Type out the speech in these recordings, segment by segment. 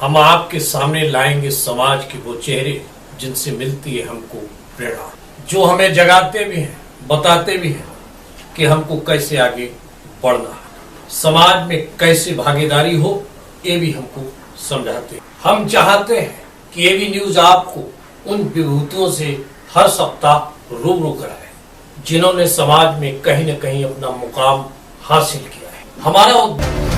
हम आपके सामने लाएंगे समाज के वो चेहरे जिनसे मिलती है हमको प्रेरणा, जो हमें जगाते भी हैं, बताते भी हैं कि हमको कैसे आगे बढ़ना है, समाज में कैसे भागीदारी हो, ये भी हमको समझाते हैं। हम चाहते हैं कि एबी न्यूज आपको उन विभूतियों से हर सप्ताह रूबरू कराए जिन्होंने समाज में कहीं न कहीं अपना मुकाम हासिल किया है। हमारा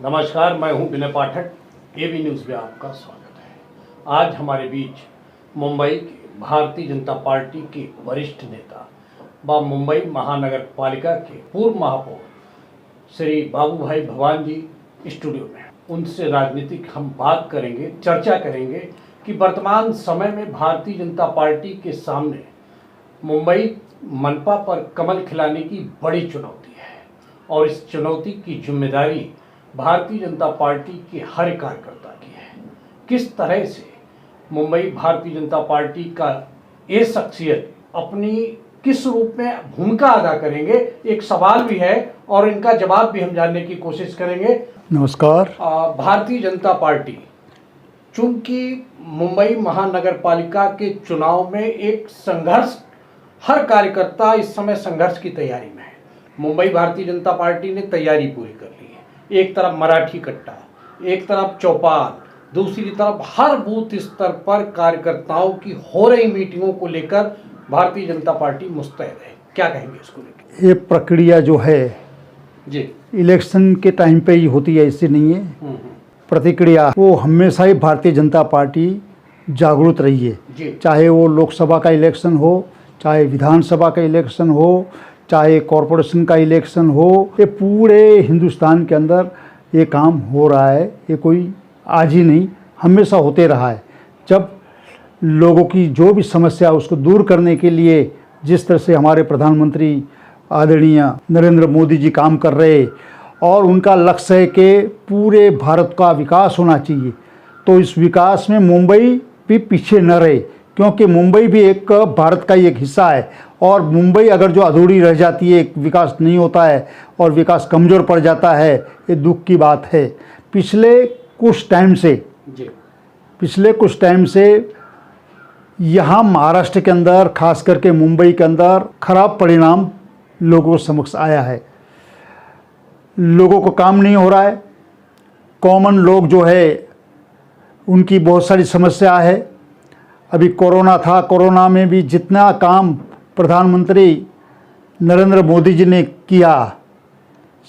नमस्कार, मैं हूं विनय पाठक। एबी न्यूज में आपका स्वागत है। आज हमारे बीच मुंबई के भारतीय जनता पार्टी के वरिष्ठ नेता व मुंबई महानगर पालिका के पूर्व महापौर श्री बाबू भाई भवान जी स्टूडियो में। उनसे राजनीतिक हम बात करेंगे, चर्चा करेंगे कि वर्तमान समय में भारतीय जनता पार्टी के सामने मुंबई मनपा पर कमल खिलाने की बड़ी चुनौती है और इस चुनौती की जिम्मेदारी भारतीय जनता पार्टी के हर कार्यकर्ता की है। किस तरह से मुंबई भारतीय जनता पार्टी का ये शख्सियत अपनी किस रूप में भूमिका अदा करेंगे, एक सवाल भी है और इनका जवाब भी हम जानने की कोशिश करेंगे। नमस्कार। भारतीय जनता पार्टी चूंकि मुंबई महानगर पालिका के चुनाव में एक संघर्ष, हर कार्यकर्ता इस समय संघर्ष की तैयारी में है। मुंबई भारतीय जनता पार्टी ने तैयारी पूरी कर ली है। एक तरफ मराठी कट्टा, एक तरफ चौपाल, दूसरी तरफ हर बूथ स्तर पर कार्यकर्ताओं की हो रही मीटिंगों को लेकर भारतीय जनता पार्टी मुस्तैद है। क्या कहेंगे इसको लेकर? ये प्रक्रिया जो है जी इलेक्शन के टाइम पे ही होती है, ऐसी नहीं है। प्रतिक्रिया वो हमेशा ही भारतीय जनता पार्टी जागरूक रही है, चाहे वो लोकसभा का इलेक्शन हो, चाहे विधानसभा का इलेक्शन हो, चाहे कॉरपोरेशन का इलेक्शन हो। ये पूरे हिंदुस्तान के अंदर ये काम हो रहा है। ये कोई आज ही नहीं, हमेशा होते रहा है। जब लोगों की जो भी समस्या है उसको दूर करने के लिए जिस तरह से हमारे प्रधानमंत्री आदरणीय नरेंद्र मोदी जी काम कर रहे और उनका लक्ष्य है कि पूरे भारत का विकास होना चाहिए, तो इस विकास में मुंबई भी पीछे न रहे, क्योंकि मुंबई भी एक भारत का एक हिस्सा है और मुंबई अगर जो अधूरी रह जाती है, विकास नहीं होता है और विकास कमज़ोर पड़ जाता है, ये दुख की बात है। पिछले कुछ टाइम से यहाँ महाराष्ट्र के अंदर, खास करके मुंबई के अंदर खराब परिणाम लोगों समक्ष आया है। लोगों को काम नहीं हो रहा है, कॉमन लोग जो है उनकी बहुत सारी समस्या है। अभी कोरोना था, कोरोना में भी जितना काम प्रधानमंत्री नरेंद्र मोदी जी ने किया,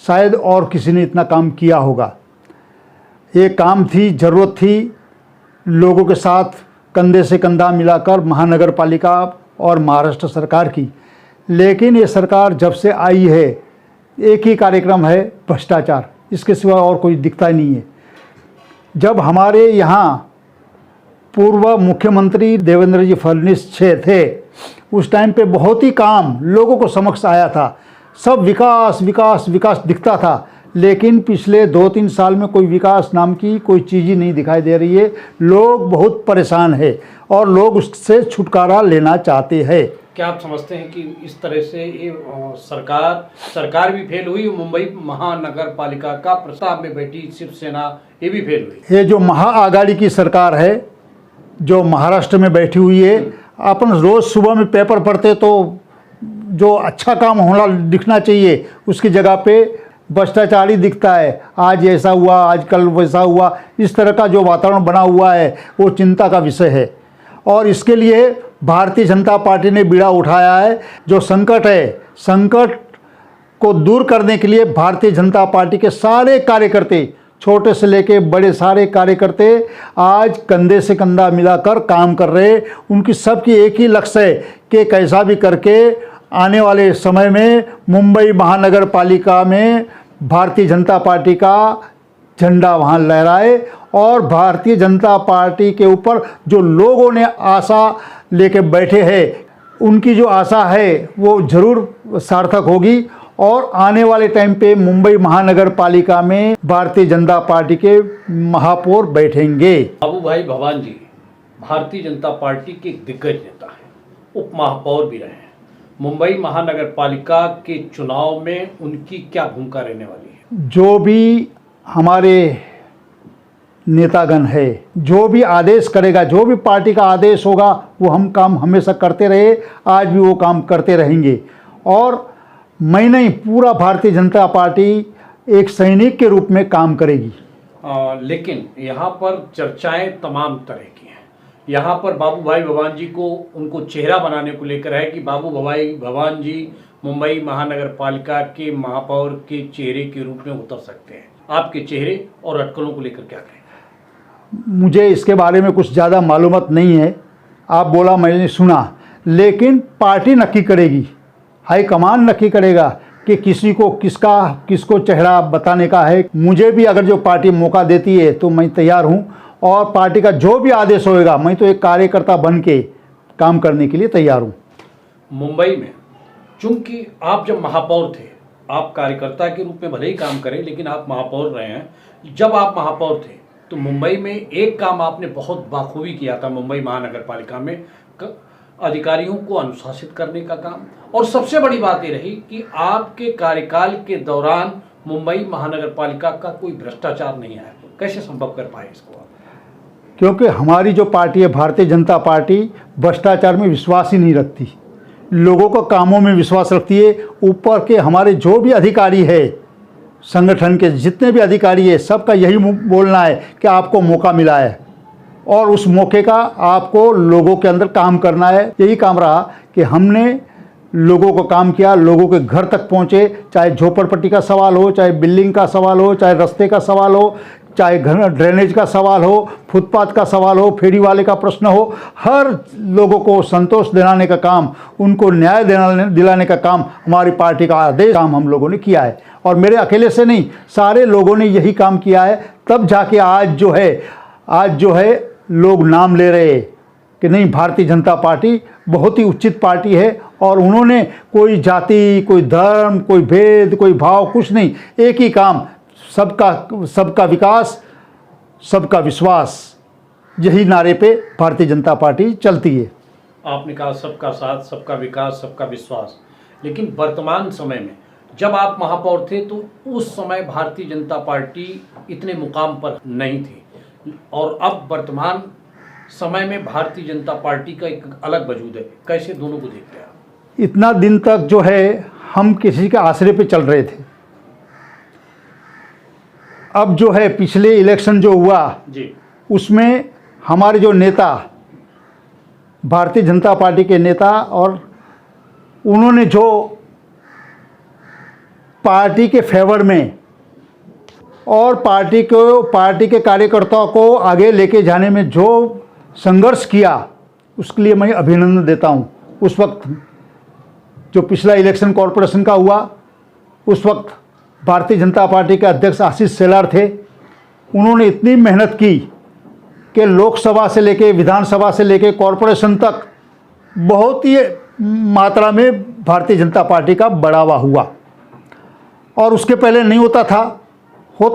शायद और किसी ने इतना काम किया होगा। ये काम थी, ज़रूरत थी लोगों के साथ कंधे से कंधा मिलाकर महानगर पालिका और महाराष्ट्र सरकार की। लेकिन ये सरकार जब से आई है एक ही कार्यक्रम है, भ्रष्टाचार, इसके सिवा और कोई दिखता ही नहीं है। जब हमारे यहाँ पूर्व मुख्यमंत्री देवेंद्र जी फडणवीस थे, उस टाइम पे बहुत ही काम लोगों को समक्ष आया था, सब विकास विकास विकास दिखता था। लेकिन पिछले 2-3 साल में कोई विकास नाम की कोई चीज़ ही नहीं दिखाई दे रही है। लोग बहुत परेशान है और लोग उससे छुटकारा लेना चाहते हैं। क्या आप समझते हैं कि इस तरह से ये सरकार भी फेल हुई, मुंबई महानगर पालिका का प्रस्ताव में बैठी शिवसेना ये भी फेल हुई? ये जो महाआघाड़ी की सरकार है जो महाराष्ट्र में बैठी हुई है, अपन रोज़ सुबह में पेपर पढ़ते तो जो अच्छा काम होना दिखना चाहिए उसकी जगह पे भ्रष्टाचार ही दिखता है। आज ऐसा हुआ, आज कल वैसा हुआ, इस तरह का जो वातावरण बना हुआ है वो चिंता का विषय है। और इसके लिए भारतीय जनता पार्टी ने बीड़ा उठाया है। जो संकट है, संकट को दूर करने के लिए भारतीय जनता पार्टी के सारे कार्यकर्ते, छोटे से लेके बड़े सारे कार्यकर्ते आज कंधे से कंधा मिलाकर काम कर रहे। उनकी सबकी एक ही लक्ष्य है कि कैसा भी करके आने वाले समय में मुंबई महानगर पालिका में भारतीय जनता पार्टी का झंडा वहाँ लहराए और भारतीय जनता पार्टी के ऊपर जो लोगों ने आशा लेके बैठे हैं, उनकी जो आशा है वो ज़रूर सार्थक होगी और आने वाले टाइम पे मुंबई महानगर पालिका में भारतीय जनता पार्टी के महापौर बैठेंगे। बाबू भाई भवान जी भारतीय जनता पार्टी के दिग्गज नेता हैं, उप महापौर भी रहे हैं। मुंबई महानगर पालिका के चुनाव में उनकी क्या भूमिका रहने वाली है? जो भी हमारे नेतागण है, जो भी आदेश करेगा, जो भी पार्टी का आदेश होगा, वो हम काम हमेशा करते रहे, आज भी वो काम करते रहेंगे। और मैं नहीं, पूरा भारतीय जनता पार्टी एक सैनिक के रूप में काम करेगी। लेकिन यहाँ पर चर्चाएं तमाम तरह की हैं। यहाँ पर बाबू भाई भवान जी को उनको चेहरा बनाने को लेकर है कि बाबू भाई भवान जी मुंबई महानगर पालिका के महापौर के चेहरे के रूप में उतर सकते हैं। आपके चेहरे और अटकलों को लेकर क्या कहें? मुझे इसके बारे में कुछ ज़्यादा मालूमात नहीं है, आप बोला मैंने सुना, लेकिन पार्टी नक्की करेगी, हाईकमान नक्की करेगा कि किसको चेहरा बताने का है। मुझे भी अगर जो पार्टी मौका देती है तो मैं तैयार हूँ, और पार्टी का जो भी आदेश होएगा मैं तो एक कार्यकर्ता बन के काम करने के लिए तैयार हूँ। मुंबई में चूंकि आप जब महापौर थे, आप कार्यकर्ता के रूप में भले ही काम करें, लेकिन आप महापौर रहे हैं। जब आप महापौर थे तो मुंबई में एक काम आपने बहुत बाखूबी किया था, मुंबई महानगर पालिका में अधिकारियों को अनुशासित करने का काम। और सबसे बड़ी बात ये रही कि आपके कार्यकाल के दौरान मुंबई महानगर पालिका का कोई भ्रष्टाचार नहीं आया। कैसे संभव कर पाए इसको आप? क्योंकि हमारी जो पार्टी है भारतीय जनता पार्टी भ्रष्टाचार में विश्वास ही नहीं रखती, लोगों को कामों में विश्वास रखती है। ऊपर के हमारे जो भी अधिकारी है, संगठन के जितने भी अधिकारी है, सबका यही बोलना है कि आपको मौका मिला है और उस मौके का आपको लोगों के अंदर काम करना है। यही काम रहा कि हमने लोगों को काम किया, लोगों के घर तक पहुँचे, चाहे झोपड़पट्टी का सवाल हो, चाहे बिल्डिंग का सवाल हो, चाहे रास्ते का सवाल हो, चाहे घर ड्रेनेज का सवाल हो, फुटपाथ का सवाल हो, फेरी वाले का प्रश्न हो, हर लोगों को संतोष दिलाने का काम, उनको न्याय दिलाने का काम हमारी पार्टी का आदेश काम हम लोगों ने किया है। और मेरे अकेले से नहीं, सारे लोगों ने यही काम किया है, तब जाके आज जो है लोग नाम ले रहे कि नहीं, भारतीय जनता पार्टी बहुत ही उचित पार्टी है। और उन्होंने कोई जाति, कोई धर्म, कोई भेद, कोई भाव कुछ नहीं, एक ही काम, सबका विकास, सबका विश्वास, यही नारे पे भारतीय जनता पार्टी चलती है। आपने कहा सबका साथ, सबका विकास, सबका विश्वास, लेकिन वर्तमान समय में जब आप महापौर थे तो उस समय भारतीय जनता पार्टी इतने मुकाम पर नहीं थी, और अब वर्तमान समय में भारतीय जनता पार्टी का एक अलग वजूद है। कैसे दोनों को देखते हैं आप? इतना दिन तक जो है हम किसी के आसरे पे चल रहे थे, अब जो है पिछले इलेक्शन जो हुआ जी, उसमें हमारे जो नेता, भारतीय जनता पार्टी के नेता, और उन्होंने जो पार्टी के फेवर में और पार्टी के कार्यकर्ताओं को आगे लेके जाने में जो संघर्ष किया, उसके लिए मैं अभिनंदन देता हूं। उस वक्त जो पिछला इलेक्शन कॉरपोरेशन का हुआ, उस वक्त भारतीय जनता पार्टी के अध्यक्ष आशीष शेलार थे। उन्होंने इतनी मेहनत की कि लोकसभा से लेके, विधानसभा से लेके कॉरपोरेशन तक बहुत ही मात्रा में भारतीय जनता पार्टी का बढ़ावा हुआ। और उसके पहले नहीं होता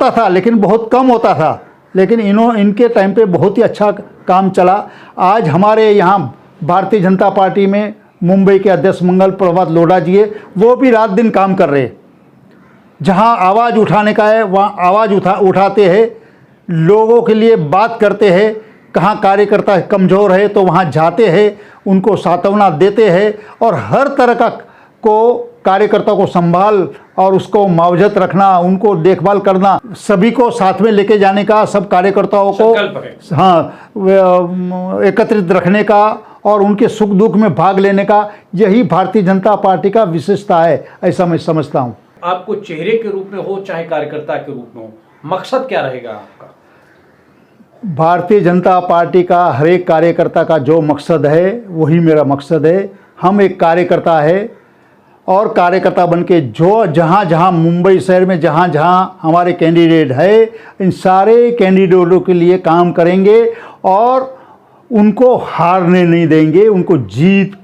था लेकिन बहुत कम होता था, लेकिन इनके टाइम पे बहुत ही अच्छा काम चला। आज हमारे यहाँ भारतीय जनता पार्टी में मुंबई के अध्यक्ष मंगल प्रभात लोढ़ा जी है, वो भी रात दिन काम कर रहे हैं। जहाँ आवाज़ उठाने का है वहाँ आवाज़ उठाते हैं, लोगों के लिए बात करते हैं। कहाँ कार्यकर्ता कमज़ोर है तो वहाँ जाते हैं, उनको सांत्वना देते हैं, और हर तरह का कार्यकर्ता को संभाल और उसको मुआवजत रखना, उनको देखभाल करना, सभी को साथ में लेके जाने का, सब कार्यकर्ताओं को एकत्रित रखने का और उनके सुख दुख में भाग लेने का, यही भारतीय जनता पार्टी का विशेषता है, ऐसा मैं समझता हूँ। आपको चेहरे के रूप में हो चाहे कार्यकर्ता के रूप में हो, मकसद क्या रहेगा आपका? भारतीय जनता पार्टी का हर एक कार्यकर्ता का जो मकसद है वही मेरा मकसद है। हम एक कार्यकर्ता है और कार्यकर्ता बनके जो जहाँ मुंबई शहर में जहाँ हमारे कैंडिडेट है, इन सारे कैंडिडेटों के लिए काम करेंगे और उनको हारने नहीं देंगे, उनको जीत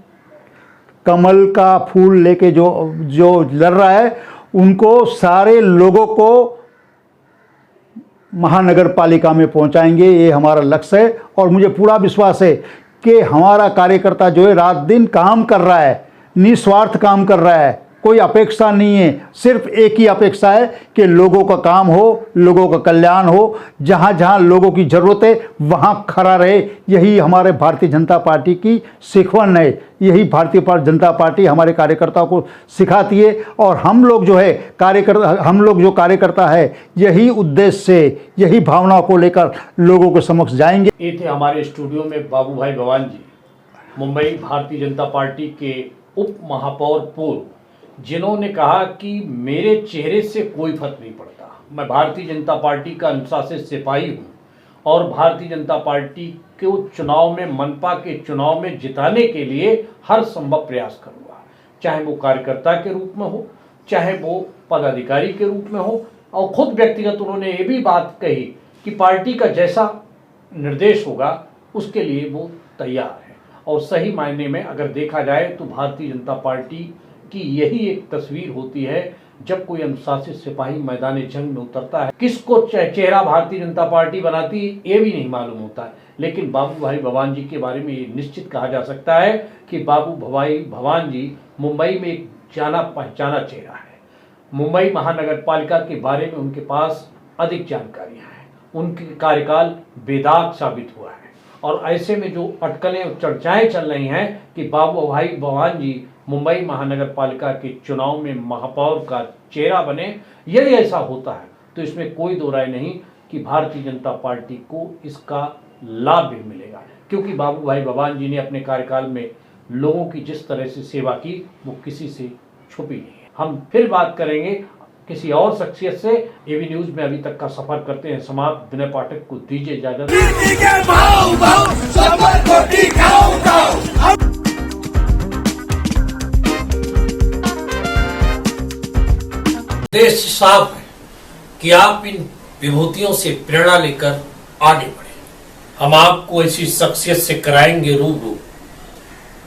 कमल का फूल लेके जो लड़ रहा है, उनको सारे लोगों को महानगर पालिका में पहुंचाएंगे। ये हमारा लक्ष्य है और मुझे पूरा विश्वास है कि हमारा कार्यकर्ता जो है रात दिन काम कर रहा है, निस्वार्थ काम कर रहा है, कोई अपेक्षा नहीं है। सिर्फ एक ही अपेक्षा है कि लोगों का काम हो, लोगों का कल्याण हो, जहाँ जहाँ लोगों की ज़रूरत है वहाँ खड़ा रहे। यही हमारे भारतीय जनता पार्टी की सिखवन है, यही भारतीय जनता पार्टी हमारे कार्यकर्ताओं को सिखाती है। और हम लोग जो कार्यकर्ता है, यही उद्देश्य से, यही भावनाओं को लेकर लोगों के समक्ष जाएंगे। ये थे हमारे स्टूडियो में बाबू भाई भवान जी, मुंबई भारतीय जनता पार्टी के उप महापौर पूर्व, जिन्होंने कहा कि मेरे चेहरे से कोई फर्क नहीं पड़ता, मैं भारतीय जनता पार्टी का अनुशासित सिपाही हूं और भारतीय जनता पार्टी को चुनाव में, मनपा के चुनाव में जिताने के लिए हर संभव प्रयास करूंगा, चाहे वो कार्यकर्ता के रूप में हो, चाहे वो पदाधिकारी के रूप में हो। और खुद व्यक्तिगत उन्होंने ये भी बात कही कि पार्टी का जैसा निर्देश होगा उसके लिए वो तैयार है। और सही मायने में अगर देखा जाए तो भारतीय जनता पार्टी कि यही एक तस्वीर होती है जब कोई अनुशासित सिपाही मैदान जंग में उतरता है। किसको चेहरा भारतीय जनता पार्टी बनाती है ये भी नहीं मालूम होता है, लेकिन बाबू भाई भवान जी के बारे में ये निश्चित कहा जा सकता है कि बाबू भाई भवान जी मुंबई में एक जाना पहचाना चेहरा है। मुंबई महानगर पालिका के बारे में उनके पास अधिक जानकारियाँ हैं, उनके कार्यकाल बेदाग साबित हुआ है। और ऐसे में जो अटकलें और चर्चाएँ चल रही हैं कि बाबू भाई भवान जी मुंबई महानगर पालिका के चुनाव में महापौर का चेहरा बने, यदि ऐसा होता है तो इसमें कोई दो राय नहीं कि भारतीय जनता पार्टी को इसका लाभ भी मिलेगा, क्योंकि बाबू भाई भवान जी ने अपने कार्यकाल में लोगों की जिस तरह से सेवा की वो किसी से छुपी नहीं है। हम फिर बात करेंगे किसी और शख्सियत से। एबी न्यूज में अभी तक का सफर करते हैं समाप्त। विनय पाठक को दीजिए इजाजत। उद्देश्य साफ है कि आप इन विभूतियों से प्रेरणा लेकर आगे बढ़े। हम आपको ऐसी शख्सियत से कराएंगे रूबरू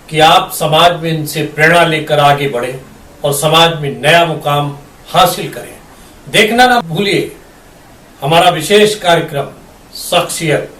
कि आप समाज में इनसे प्रेरणा लेकर आगे बढ़े और समाज में नया मुकाम हासिल करें। देखना ना भूलिए हमारा विशेष कार्यक्रम शख्सियत।